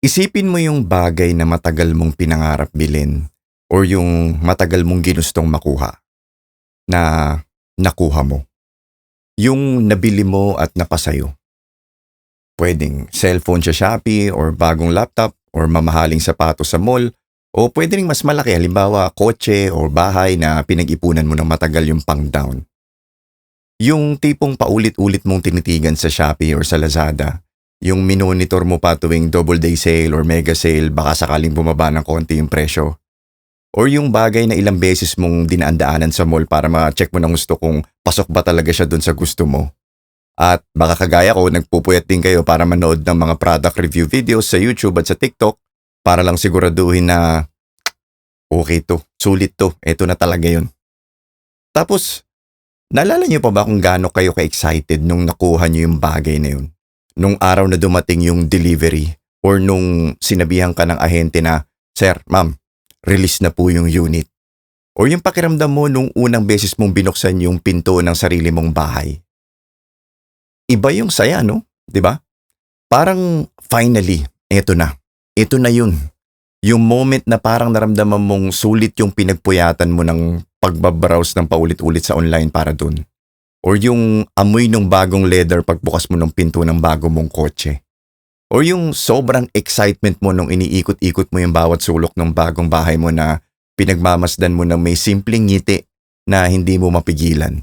Isipin mo yung bagay na matagal mong pinangarap bilhin or yung matagal mong ginustong makuha na nakuha mo. Yung nabili mo at napasayo. Pwedeng cellphone sa Shopee or bagong laptop or mamahaling sapatos sa mall o pwede ring mas malaki halimbawa kotse o bahay na pinag-ipunan mo ng matagal yung pang-down. Yung tipong paulit-ulit mong tinitigan sa Shopee or sa Lazada, yung minonitor mo pa tuwing double day sale or mega sale baka sakaling bumaba ng konti yung presyo. Or yung bagay na ilang beses mong dinaan-daanan sa mall para ma-check mo ng gusto kung pasok ba talaga siya dun sa gusto mo. At baka kagaya ko, nagpupuyat din kayo para manood ng mga product review videos sa YouTube at sa TikTok para lang siguraduhin na okay to, sulit to, eto na talaga yun. Tapos, naalala niyo pa ba kung gaano kayo ka-excited nung nakuha niyo yung bagay na yun? Nung araw na dumating yung delivery or nung sinabihan ka ng ahente na, "Sir, ma'am, release na po yung unit." Or yung pakiramdam mo nung unang beses mong binuksan yung pinto ng sarili mong bahay. Iba yung saya, no? 'Di ba? Parang finally, eto na. Eto na yun. Yung moment na parang naramdaman mong sulit yung pinagpuyatan mo ng pagbabrowse ng paulit-ulit sa online para dun. Or yung amoy ng bagong leather pagbukas mo ng pinto ng bago mong kotse. Or yung sobrang excitement mo nung iniikot-ikot mo yung bawat sulok ng bagong bahay mo na pinagmamasdan mo ng may simpleng ngiti na hindi mo mapigilan.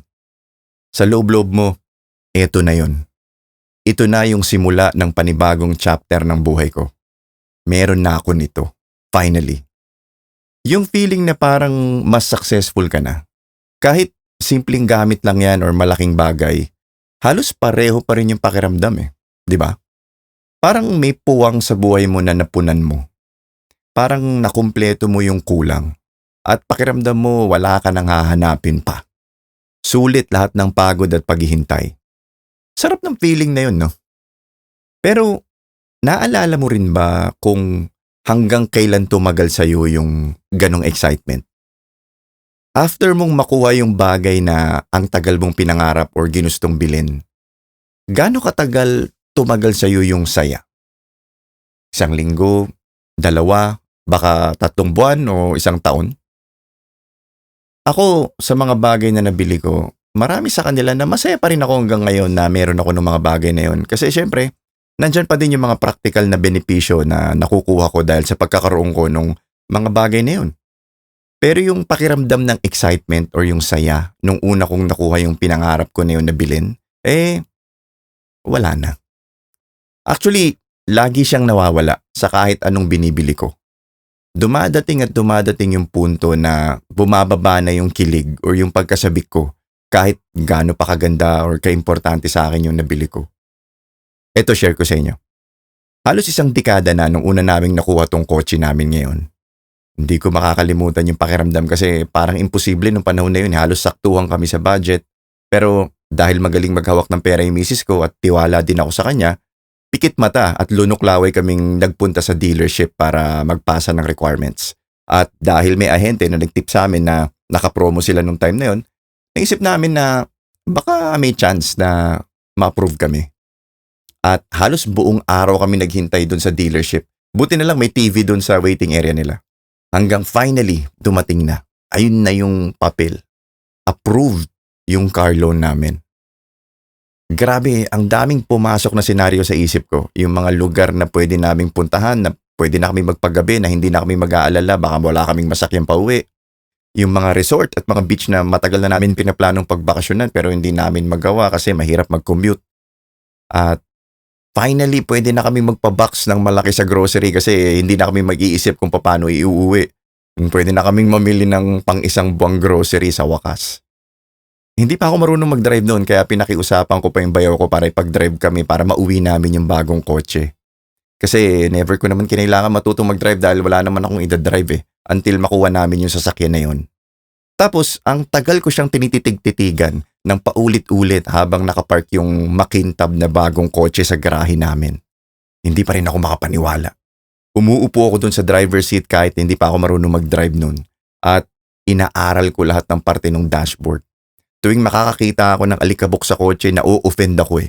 Sa loob-loob mo, eto na yun. Ito na yung simula ng panibagong chapter ng buhay ko. Meron na ako nito. Finally. Yung feeling na parang mas successful ka na. Kahit simpleng gamit lang yan or malaking bagay, halos pareho pa rin yung pakiramdam eh. 'Di ba? Parang may puwang sa buhay mo na napunan mo. Parang nakumpleto mo yung kulang. At pakiramdam mo wala ka nang hahanapin pa. Sulit lahat ng pagod at paghihintay. Sarap ng feeling na yun, no? Pero, naalala mo rin ba kung hanggang kailan tumagal sa'yo yung ganong excitement? After mong makuha yung bagay na ang tagal mong pinangarap or ginustong bilhin, gaano katagal tumagal sa'yo yung saya? 1 linggo, 2, baka 3 buwan o 1 taon? Ako, sa mga bagay na nabili ko, marami sa kanila na masaya pa rin ako hanggang ngayon na meron ako ng mga bagay na yun. Kasi syempre, nandyan pa din yung mga practical na benepisyo na nakukuha ko dahil sa pagkakaroon ko ng mga bagay na yun. Pero yung pakiramdam ng excitement or yung saya nung una kong nakuha yung pinangarap ko na yun na bilhin, wala na. Actually, lagi siyang nawawala sa kahit anong binibili ko. Dumadating at dumadating yung punto na bumababa na yung kilig or yung pagkasabik ko kahit gaano pa kaganda or kaimportante sa akin yung nabili ko. Ito share ko sa inyo. Halos 1 dekada na nung una naming nakuha tong kotse namin ngayon. Hindi ko makakalimutan yung pakiramdam kasi parang imposible nung panahon na yun. Halos saktuhan kami sa budget. Pero dahil magaling maghawak ng pera yung misis ko at tiwala din ako sa kanya, pikit mata at lunok laway kaming nagpunta sa dealership para magpasa ng requirements. At dahil may ahente na nagtip sa amin na nakapromo sila nung time na yun, naisip namin na baka may chance na ma-approve kami. At halos buong araw kami naghintay dun sa dealership. Buti na lang may TV dun sa waiting area nila. Hanggang finally, dumating na. Ayun na yung papel. Approved yung car loan namin. Grabe, ang daming pumasok na senaryo sa isip ko. Yung mga lugar na pwede naming puntahan, na pwede na kami magpagabi, na hindi na kami mag-aalala, baka wala kaming masakyan pa uwi. Yung mga resort at mga beach na matagal na namin pinaplanong pagbakasyonan pero hindi namin magawa kasi mahirap mag-commute. At finally, pwede na kami magpa-box ng malaki sa grocery kasi hindi na kami mag-iisip kung paano iuuwi. Pwede na kaming mamili ng pang-1 buwang grocery sa wakas. Hindi pa ako marunong mag-drive noon kaya pinakiusapan ko pa yung bayaw ko para ipag-drive kami para mauwi namin yung bagong kotse. Kasi never ko naman kinailangan matutong mag-drive dahil wala naman akong ida-drive until makuha namin yung sasakyan na yun. Tapos, ang tagal ko siyang tinititig-titigan ng paulit-ulit habang nakapark yung makintab na bagong kotse sa garahe namin. Hindi pa rin ako makapaniwala. Umuupo ako dun sa driver's seat kahit hindi pa ako marunong mag-drive nun. At inaaral ko lahat ng parte ng dashboard. Tuwing makakakita ako ng alikabok sa kotse, na-o-offend ako.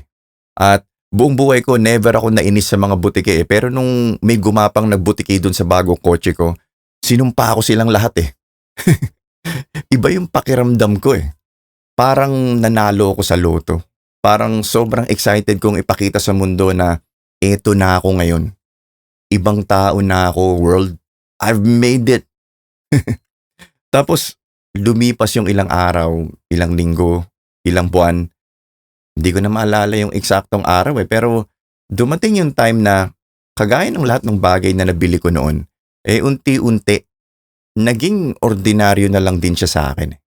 At Buong buhay ko never ako nainis sa mga butike eh. Pero nung may gumapang nagbutike dun sa bagong kotse ko, sinumpa ko silang lahat eh. Iba yung pakiramdam ko eh. Parang nanalo ako sa loto. Parang sobrang excited kong ipakita sa mundo na eto na ako ngayon. Ibang tao na ako, world. I've made it. Tapos lumipas yung ilang araw, ilang linggo, ilang buwan. Hindi ko na maalala yung eksaktong araw eh. Pero dumating yung time na kagaya ng lahat ng bagay na nabili ko noon, eh unti-unti, naging ordinaryo na lang din siya sa akin.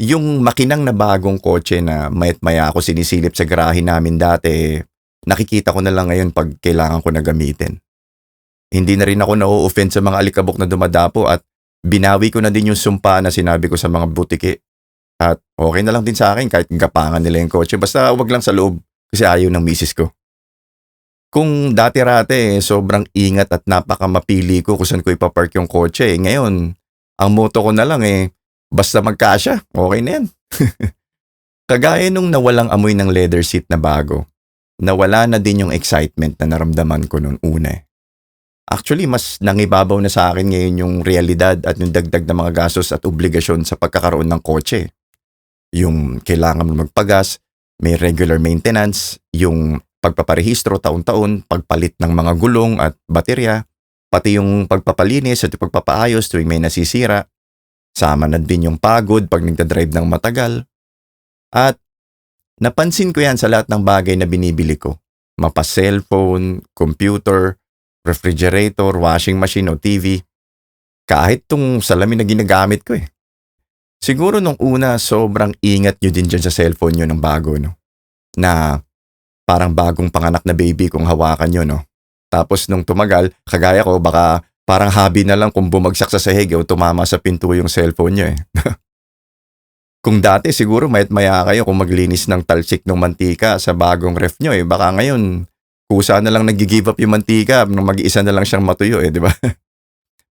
Yung makinang na bagong kotse na mayat maya ako sinisilip sa garahe namin dati, nakikita ko na lang ngayon pag kailangan ko na gamitin. Hindi na rin ako na-offend sa mga alikabok na dumadapo at binawi ko na din yung sumpa na sinabi ko sa mga butike. At okay na lang din sa akin kahit gapangan nila yung kotse. Basta wag lang sa loob kasi ayaw ng misis ko. Kung dati-rate sobrang ingat at napakamapili ko kung saan ko ipapark yung kotse. Ngayon, ang motto ko na lang basta magkasya, okay na yan. Kagaya nung nawalang amoy ng leather seat na bago, nawala na din yung excitement na naramdaman ko noong una eh. Actually, mas nangibabaw na sa akin ngayon yung realidad at yung dagdag na mga gastos at obligasyon sa pagkakaroon ng kotse. Yung kailangan mo magpagas, may regular maintenance, yung pagpaparehistro taon-taon, pagpalit ng mga gulong at baterya, pati yung pagpapalinis at yung pagpapaayos tuwing may nasisira. Sama na din yung pagod pag nagdadrive ng matagal. At napansin ko yan sa lahat ng bagay na binibili ko. Mapa cellphone, computer, refrigerator, washing machine o TV. Kahit tong salamin na ginagamit ko eh. Siguro nung una sobrang ingat nyo din dyan sa cellphone nyo ng bago no. Na parang bagong panganak na baby kung hawakan nyo no. Tapos nung tumagal, kagaya ko baka parang hobby na lang kung bumagsak sa sahig o tumama sa pinto yung cellphone nyo eh. Kung dati siguro mayat maya kayo kung maglinis ng talsik ng mantika sa bagong ref nyo eh. Baka ngayon kusa na lang nag-give up yung mantika nang mag-iisa na lang siyang matuyo eh, di ba?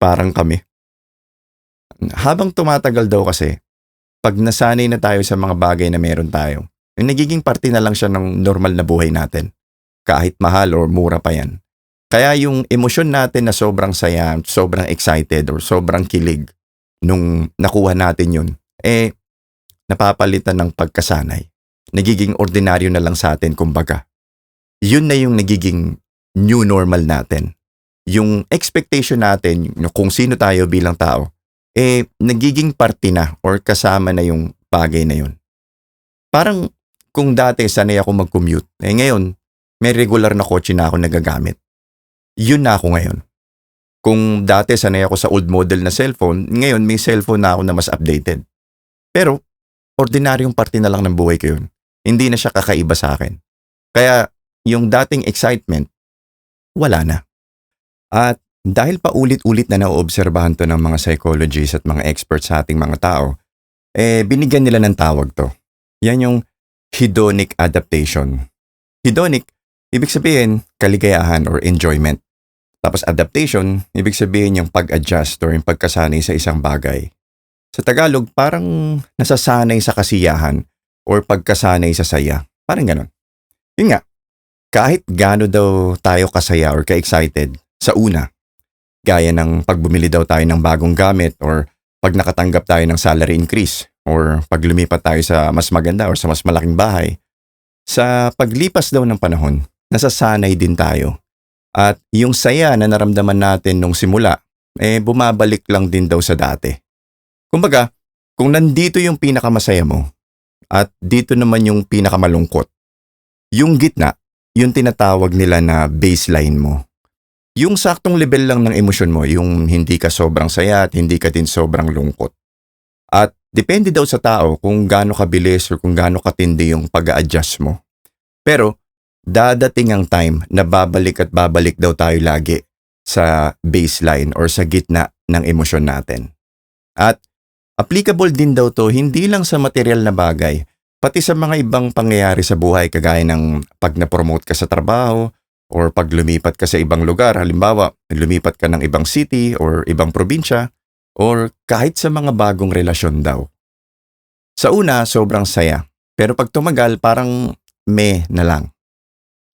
Parang kami. Habang tumatagal daw kasi, pag nasanay na tayo sa mga bagay na meron tayo, nagiging parte na lang siya ng normal na buhay natin. Kahit mahal or mura pa yan. Kaya yung emosyon natin na sobrang saya, sobrang excited or sobrang kilig nung nakuha natin yun, napapalitan ng pagkasanay. Nagiging ordinaryo na lang sa atin kumbaga. Yun na yung nagiging new normal natin. Yung expectation natin kung sino tayo bilang tao, nagiging parte na or kasama na yung bagay na yun. Parang kung dati sanay ako mag-commute, ngayon may regular na kotse na ako nagagamit. Yun na ako ngayon. Kung dati sanay ako sa old model na cellphone, ngayon may cellphone na ako na mas updated. Pero ordinaryong parte na lang ng buhay ko yun. Hindi na siya kakaiba sa akin. Kaya yung dating excitement, wala na. At dahil paulit-ulit na naoobserbahan to ng mga psychologists at mga experts sa ating mga tao, binigyan nila ng tawag to. Yan yung hedonic adaptation. Hedonic, ibig sabihin kaligayahan or enjoyment. Tapos adaptation, ibig sabihin yung pag-adjust or yung pagkasanay sa isang bagay. Sa Tagalog, parang nasasanay sa kasiyahan or pagkasanay sa saya. Parang ganon. Yun nga, kahit gaano daw tayo kasaya or ka-excited sa una, gaya ng pag bumili daw tayo ng bagong gamit or pag nakatanggap tayo ng salary increase or pag lumipat tayo sa mas maganda or sa mas malaking bahay, sa paglipas daw ng panahon, nasasanay din tayo. At yung saya na naramdaman natin nung simula, bumabalik lang din daw sa dati. Kumbaga, kung nandito yung pinakamasaya mo at dito naman yung pinakamalungkot, yung gitna, yung tinatawag nila na baseline mo. Yung saktong level lang ng emosyon mo, yung hindi ka sobrang saya at hindi ka din sobrang lungkot. At depende daw sa tao kung gaano kabilis o kung gaano katindi yung pag-a-adjust mo. Pero dadating ang time na babalik at babalik daw tayo lagi sa baseline or sa gitna ng emosyon natin. At applicable din daw to hindi lang sa material na bagay, pati sa mga ibang pangyayari sa buhay kagaya ng pag na-promote ka sa trabaho or pag lumipat ka sa ibang lugar. Halimbawa, lumipat ka ng ibang city or ibang probinsya or kahit sa mga bagong relasyon daw. Sa una, sobrang saya. Pero pag tumagal, parang meh na lang.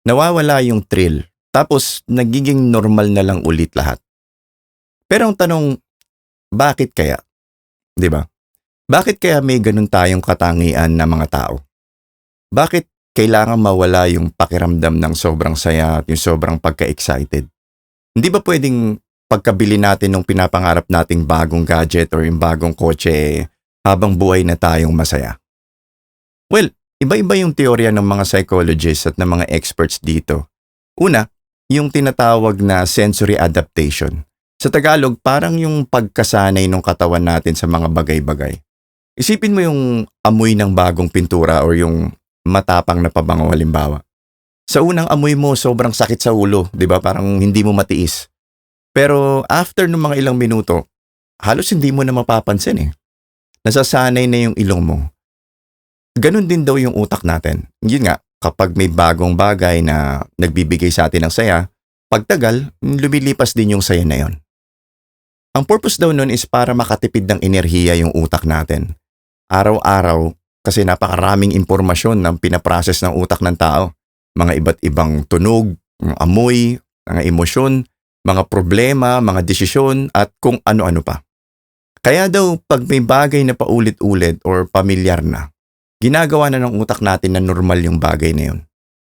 Nawawala yung thrill. Tapos nagiging normal na lang ulit lahat. Pero ang tanong, bakit kaya? 'Di ba? Bakit kaya may ganun tayong katangian na mga tao? Bakit kailangan mawala yung pakiramdam ng sobrang saya at yung sobrang pagka-excited? Hindi ba pwedeng pagkabili natin ng pinapangarap nating bagong gadget or yung bagong kotse habang buhay na tayong masaya? Well, iba-iba yung teorya ng mga psychologists at ng mga experts dito. Una, yung tinatawag na sensory adaptation. Sa Tagalog, parang yung pagkasanay ng katawan natin sa mga bagay-bagay. Isipin mo yung amoy ng bagong pintura or yung matapang na pabango halimbawa. Sa unang amoy mo, sobrang sakit sa ulo, di ba? Parang hindi mo matiis. Pero after ng mga ilang minuto, halos hindi mo na mapapansin eh. Nasasanay na yung ilong mo. Ganon din daw yung utak natin. Yun nga, kapag may bagong bagay na nagbibigay sa atin ng saya, pagtagal, lumilipas din yung saya na yon. Ang purpose daw nun is para makatipid ng enerhiya yung utak natin. Araw-araw, kasi napakaraming impormasyon ng pinaprocess ng utak ng tao. Mga iba't ibang tunog, mga amoy, mga emosyon, mga problema, mga desisyon, at kung ano-ano pa. Kaya daw, pag may bagay na paulit-ulit or pamilyar na, ginagawa na ng utak natin na normal yung bagay na yun.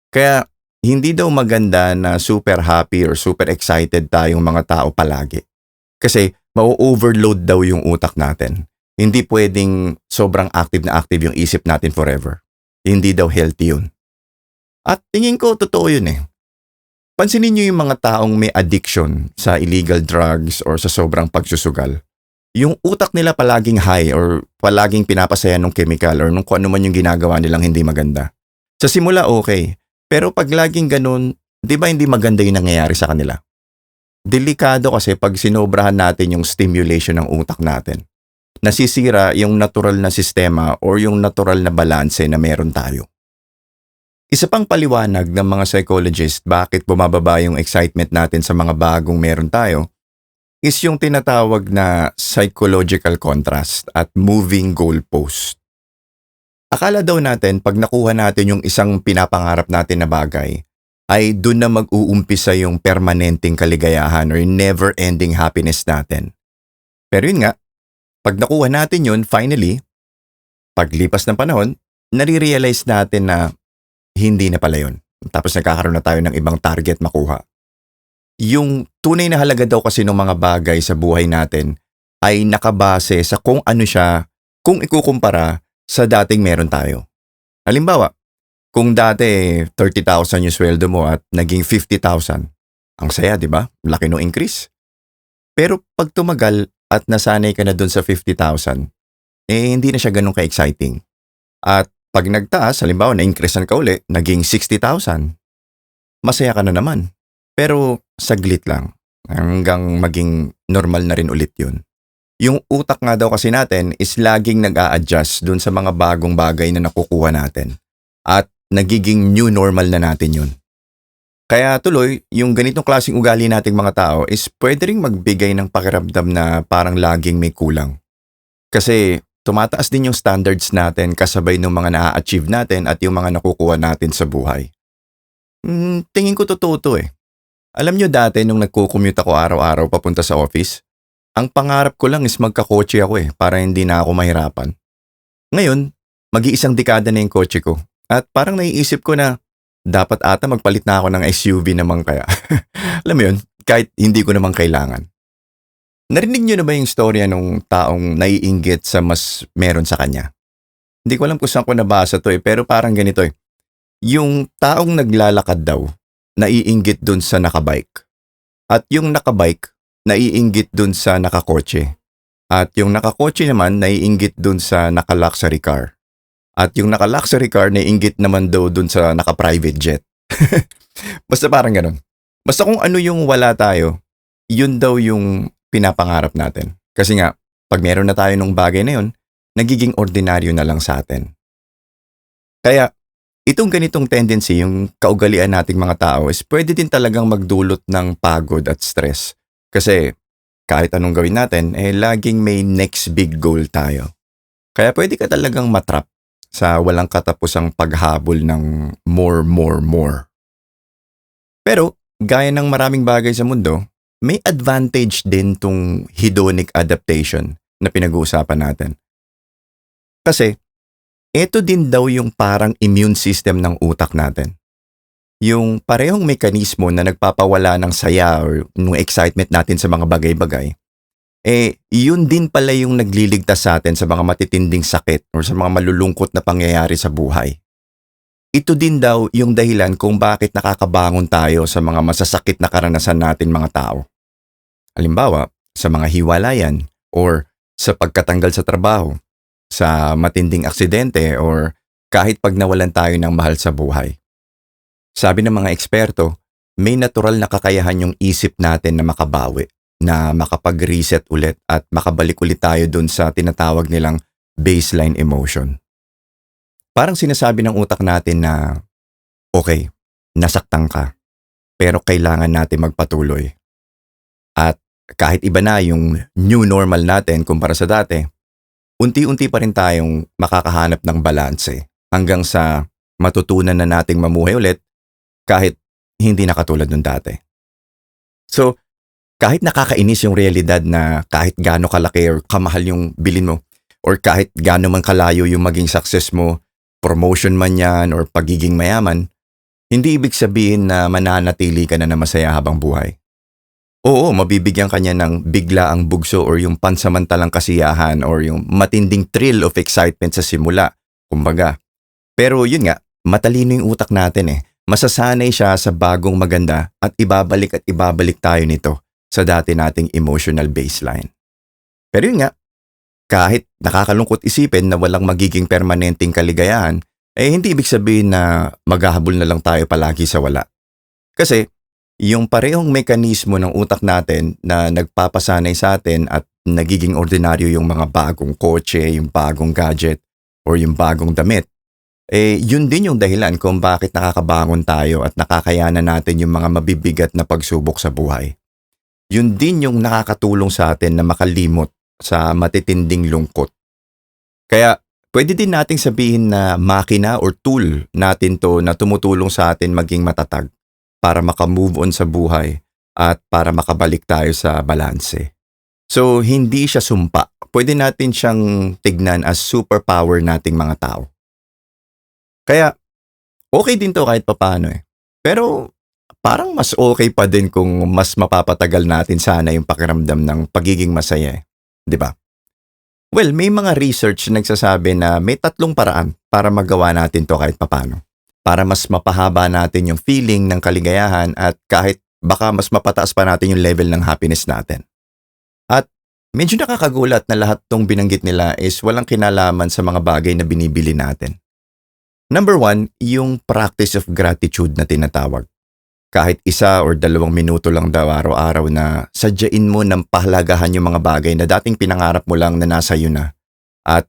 Kaya, hindi daw maganda na super happy or super excited tayong mga tao palagi. Kasi, mau-overload daw yung utak natin. Hindi pwedeng sobrang active na active yung isip natin forever. Hindi daw healthy yun. At tingin ko, totoo yun eh. Pansinin niyo yung mga taong may addiction sa illegal drugs or sa sobrang pagsusugal. Yung utak nila palaging high or palaging pinapasaya ng chemical or nung kung ano man yung ginagawa nilang hindi maganda. Sa simula okay, pero pag laging ganun, di ba hindi maganda yung nangyayari sa kanila? Delikado kasi pag sinobrahan natin yung stimulation ng utak natin. Nasisira yung natural na sistema or yung natural na balanse na meron tayo. Isa pang paliwanag ng mga psychologist bakit bumababa yung excitement natin sa mga bagong meron tayo is yung tinatawag na psychological contrast at moving goalpost. Akala daw natin pag nakuha natin yung isang pinapangarap natin na bagay, ay dun na mag-uumpisa yung permanenteng kaligayahan or never-ending happiness natin. Pero yun nga, pag nakuha natin yun, finally, paglipas ng panahon, nare-realize natin na hindi na pala yun. Tapos nagkakaroon na tayo ng ibang target makuha. Yung tunay na halaga daw kasi ng mga bagay sa buhay natin ay nakabase sa kung ano siya, kung ikukumpara sa dating meron tayo. Halimbawa, kung dati 30,000 yung sweldo mo at naging 50,000, ang saya, di ba? Laki no increase. Pero pag tumagal at nasanay ka na dun sa 50,000, hindi na siya ganun ka-exciting. At pag nagtaas, halimbawa na-increasean ka uli, naging 60,000, masaya ka na naman. Pero saglit lang, hanggang maging normal na rin ulit yun. Yung utak nga daw kasi natin is laging nag-a-adjust dun sa mga bagong bagay na nakukuha natin. At nagiging new normal na natin yun. Kaya tuloy, yung ganitong klaseng ugali nating mga tao is pwede ring magbigay ng pakiramdam na parang laging may kulang. Kasi tumataas din yung standards natin kasabay ng mga na-achieve natin at yung mga nakukuha natin sa buhay. Tingin ko totoo to eh. Alam nyo dati nung nagko-commute ako araw-araw papunta sa office, ang pangarap ko lang is magkakotse ako eh para hindi na ako mahirapan. Ngayon, mag-iisang dekada na yung kotse ko at parang naiisip ko na dapat ata magpalit na ako ng SUV naman kaya. Alam mo yun, kahit hindi ko naman kailangan. Narinig nyo na ba yung storya nung taong naiinggit sa mas meron sa kanya? Hindi ko alam kung saan ko nabasa to eh, pero parang ganito eh. Yung taong naglalakad daw, naiinggit dun sa nakabike. At yung nakabike, naiinggit dun sa nakakotse. At yung nakakotse naman, naiinggit dun sa naka-luxury car. At yung naka-luxury car, naiinggit naman daw dun sa naka-private jet. Basta parang ganun. Basta kung ano yung wala tayo, yun daw yung pinapangarap natin. Kasi nga, pag meron na tayo ng bagay na yun, nagiging ordinaryo na lang sa atin. Kaya, itong ganitong tendency, yung kaugalian nating mga tao is pwede din talagang magdulot ng pagod at stress. Kasi kahit anong gawin natin, laging may next big goal tayo. Kaya pwede ka talagang matrap sa walang katapusang paghabol ng more. Pero gaya ng maraming bagay sa mundo, may advantage din tong hedonic adaptation na pinag-uusapan natin. Kasi ito din daw yung parang immune system ng utak natin. Yung parehong mekanismo na nagpapawala ng saya or ng excitement natin sa mga bagay-bagay, yun din pala yung nagliligtas sa atin sa mga matitinding sakit or sa mga malulungkot na pangyayari sa buhay. Ito din daw yung dahilan kung bakit nakakabangon tayo sa mga masasakit na karanasan natin mga tao. Halimbawa, sa mga hiwalayan or sa pagkatanggal sa trabaho, sa matinding aksidente or kahit pag nawalan tayo ng mahal sa buhay. Sabi ng mga eksperto, may natural na kakayahan yung isip natin na makabawi, na makapag-reset ulit at makabalik ulit tayo dun sa tinatawag nilang baseline emotion. Parang sinasabi ng utak natin na, okay, nasaktan ka, pero kailangan natin magpatuloy. At kahit iba na yung new normal natin kumpara sa dati, unti-unti pa rin tayong makakahanap ng balanse hanggang sa matutunan na nating mamuhay ulit kahit hindi na katulad nung dati. So, kahit nakakainis yung realidad na kahit gaano kalaki or kamahal yung bilin mo or kahit gaano man kalayo yung maging success mo, promotion man yan or pagiging mayaman, hindi ibig sabihin na mananatili ka na masaya habang buhay. Oo, mabibigyan ka niya ng bigla ang bugso or yung pansamantalang kasiyahan or yung matinding thrill of excitement sa simula, kumbaga. Pero yun nga, matalino yung utak natin Masasanay siya sa bagong maganda at ibabalik tayo nito sa dati nating emotional baseline. Pero yun nga, kahit nakakalungkot isipin na walang magiging permanenteng kaligayahan, hindi ibig sabihin na maghahabol na lang tayo palagi sa wala. Kasi yung parehong mekanismo ng utak natin na nagpapasanay sa atin at nagiging ordinaryo yung mga bagong kotse, yung bagong gadget, or yung bagong damit, yun din yung dahilan kung bakit nakakabangon tayo at nakakayanan natin yung mga mabibigat na pagsubok sa buhay. Yun din yung nakakatulong sa atin na makalimot sa matitinding lungkot. Kaya pwede din nating sabihin na makina or tool natin to na tumutulong sa atin maging matatag para makamove on sa buhay at para makabalik tayo sa balanse. So hindi siya sumpa. Pwede natin siyang tignan as superpower nating mga tao. Kaya okay din to kahit papaano Pero parang mas okay pa din kung mas mapapatagal natin sana yung pakiramdam ng pagiging masaya 'di ba? Well, may mga research na nagsasabi na may 3 paraan para magawa natin to kahit papaano. Para mas mapahaba natin yung feeling ng kaligayahan at kahit baka mas mapataas pa natin yung level ng happiness natin. At medyo nakakagulat na lahat tong binanggit nila is walang kinalaman sa mga bagay na binibili natin. Number 1, yung practice of gratitude na tinatawag. Kahit 1 or 2 minuto lang daw araw-araw na sadyain mo ng pahalagahan yung mga bagay na dating pinangarap mo lang na nasa iyo na at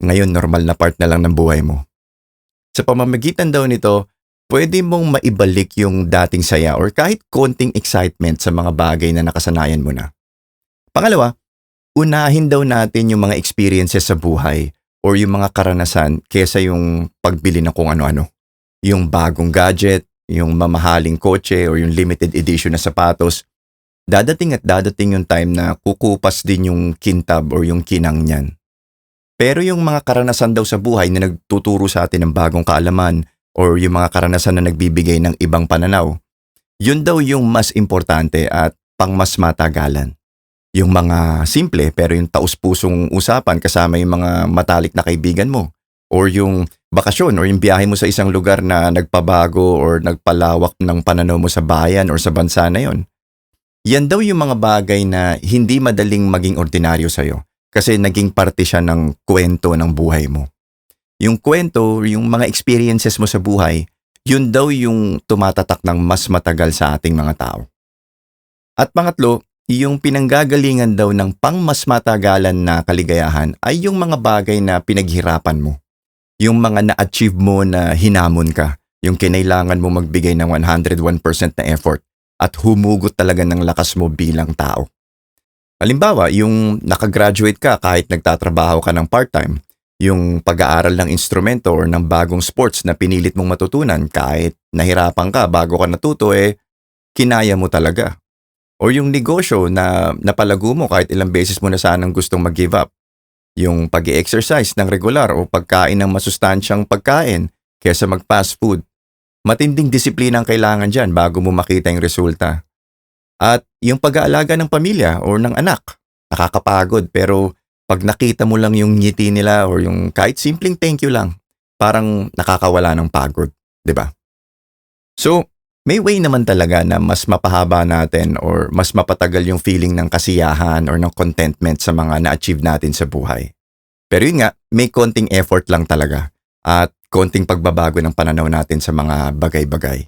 ngayon normal na part na lang ng buhay mo. Sa pamamagitan daw nito, pwede mong maibalik yung dating saya or kahit konting excitement sa mga bagay na nakasanayan mo na. Pangalawa, unahin daw natin yung mga experiences sa buhay or yung mga karanasan kesa yung pagbili ng kung ano-ano. Yung bagong gadget, yung mamahaling kotse o yung limited edition na sapatos, dadating yung time na kukupas din yung kintab or yung kinang niyan. Pero yung mga karanasan daw sa buhay na nagtuturo sa atin ng bagong kaalaman or yung mga karanasan na nagbibigay ng ibang pananaw, yun daw yung mas importante at pang mas matagalan. Yung mga simple pero yung taus-pusong usapan kasama yung mga matalik na kaibigan mo or yung bakasyon or yung biyahe mo sa isang lugar na nagpabago or nagpalawak ng pananaw mo sa bayan or sa bansa na yon. Yan daw yung mga bagay na hindi madaling maging ordinaryo sa'yo kasi naging parte siya ng kwento ng buhay mo. Yung kwento, yung mga experiences mo sa buhay, yun daw yung tumatatak ng mas matagal sa ating mga tao. At pangatlo, yung pinanggagalingan daw ng pang mas matagalan na kaligayahan ay yung mga bagay na pinaghirapan mo. Yung mga na-achieve mo na hinamon ka, yung kinailangan mo magbigay ng 101% na effort at humugot talaga ng lakas mo bilang tao. Halimbawa, yung nakagraduate ka kahit nagtatrabaho ka ng part-time, yung pag-aaral ng instrumento or ng bagong sports na pinilit mong matutunan kahit nahirapan ka bago ka natuto kinaya mo talaga. Or yung negosyo na napalago mo kahit ilang beses mo na sanang gustong mag-give up. Yung pag-exercise ng regular o pagkain ng masustansyang pagkain kaysa mag-fast food. Matinding disiplina ang kailangan dyan bago mo makita yung resulta. At yung pag-aalaga ng pamilya o ng anak, nakakapagod pero pag nakita mo lang yung ngiti nila or yung kahit simpleng thank you lang, parang nakakawala ng pagod, 'di ba? So, may way naman talaga na mas mapahaba natin or mas mapatagal yung feeling ng kasiyahan or ng contentment sa mga na-achieve natin sa buhay. Pero yun nga, may konting effort lang talaga at konting pagbabago ng pananaw natin sa mga bagay-bagay.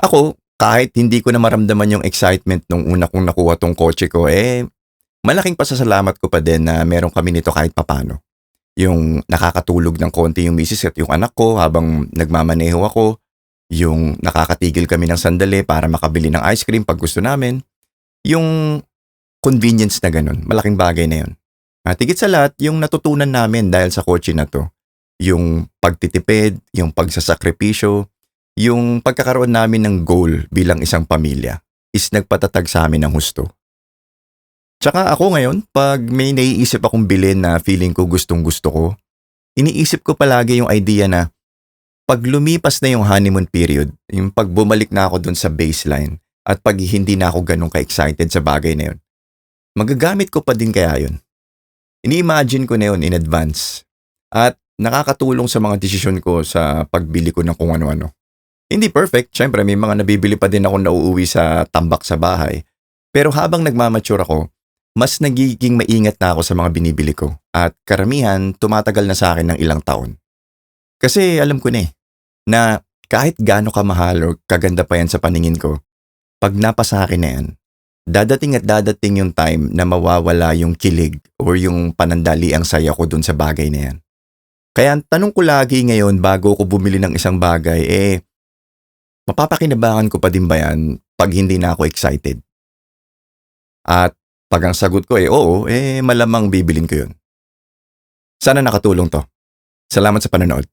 Ako, kahit hindi ko na maramdaman yung excitement nung una kong nakuha tong kotse ko, malaking pasasalamat ko pa din na meron kami nito kahit papano. Yung nakakatulog ng konti yung misis at yung anak ko habang nagmamaneho ako, yung nakakatigil kami ng sandali para makabili ng ice cream pag gusto namin, yung convenience na ganun, malaking bagay na yun. At higit sa lahat, yung natutunan namin dahil sa kotse na to, yung pagtitipid, yung pagsasakripisyo, yung pagkakaroon namin ng goal bilang isang pamilya is nagpatatag sa amin ng husto. Tsaka ako ngayon, pag may naiisip akong bilhin na feeling ko gustong gusto ko, iniisip ko palagi yung idea na pag lumipas na yung honeymoon period, yung pag bumalik na ako dun sa baseline at pag hindi na ako ganun ka-excited sa bagay na yun, magagamit ko pa din kaya yun. Ini-imagine ko na yun in advance at nakakatulong sa mga desisyon ko sa pagbili ko ng kung ano-ano. Hindi perfect, syempre may mga nabibili pa din ako na uuwi sa tambak sa bahay. Pero habang nagmamature ako, mas nagiging maingat na ako sa mga binibili ko at karamihan tumatagal na sa akin ng ilang taon. Kasi alam ko na na kahit gaano kamahal o kaganda pa yan sa paningin ko, pag napasa akin na yan, dadating at dadating yung time na mawawala yung kilig or yung panandali ang saya ko dun sa bagay na yan. Kaya ang tanong ko lagi ngayon bago ko bumili ng isang bagay, mapapakinabangan ko pa din ba yan pag hindi na ako excited? At pag ang sagot ko oo, malamang bibilin ko yun. Sana nakatulong to. Salamat sa panonood.